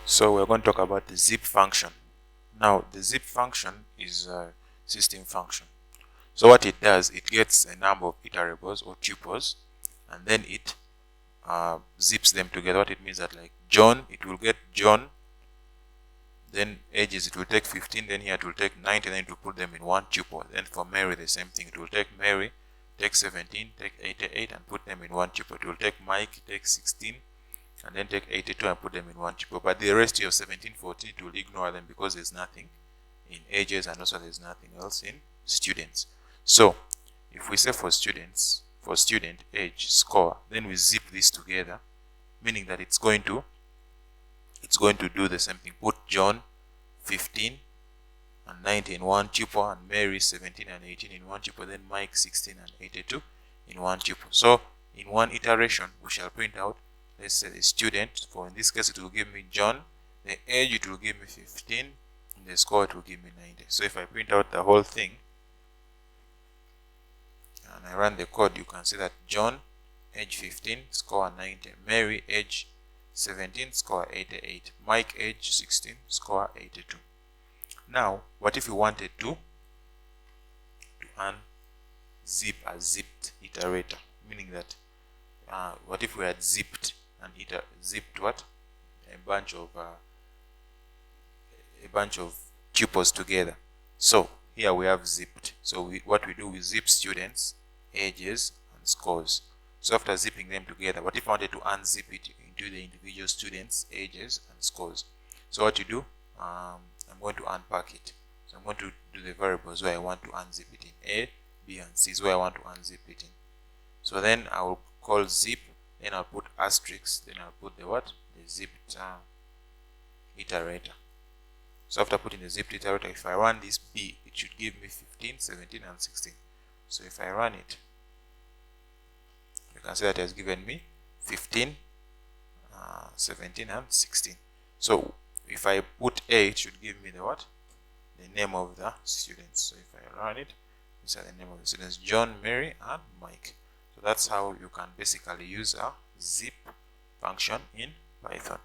So we're going to talk about the zip function. Now the zip function is a system function. So what it does, it gets a number of iterables or tuples, and then it zips them together. What it means that, like John, it will get John, then ages, it will take 15, then here it will take 90, then it will put them in one tuple. Then for Mary, the same thing. It will take Mary, take 17, take 88, and put them in one tuple. It will take Mike, take 16, and then take 82 and put them in one tuple. But the rest of 17, 14, it will ignore them because there's nothing in ages, and also there's nothing else in students. So if we say for students, for student, age, score, then we zip this together, meaning that it's going to do the same thing. Put John 15 and 90 in one tuple, and Mary 17 and 18 in one tuple, then Mike 16 and 82 in one tuple. So in one iteration, we shall print out, let's say, the student. For in this case, it will give me John. The age, it will give me 15, and the score, it will give me 90. So if I print out the whole thing and I run the code, you can see that John, age 15, score 90. Mary, age 17, score 88. Mike, age 16, score 82. Now, what if we wanted to unzip a zipped iterator? Meaning that, what if we had zipped what? A bunch of tuples together. So here we have zipped. So what we do, we zip students, ages, and scores. So after zipping them together, what if I wanted to unzip it into the individual students, ages, and scores? So what you do, I'm going to unpack it. So I'm going to do the variables where I want to unzip it in. A, B, and C is where I want to unzip it in. So then I will call zip, then I'll put asterisk, then I'll put the what? The zipped iterator. So after putting the zipped iterator, if I run this B, it should give me 15, 17, and 16. So if I run it, you can see that it has given me 15, 17, and 16. So if I put A, it should give me the what? The name of the students. So if I run it, these are the name of the students: John, Mary, and Mike. So that's how you can basically use a zip function in Python.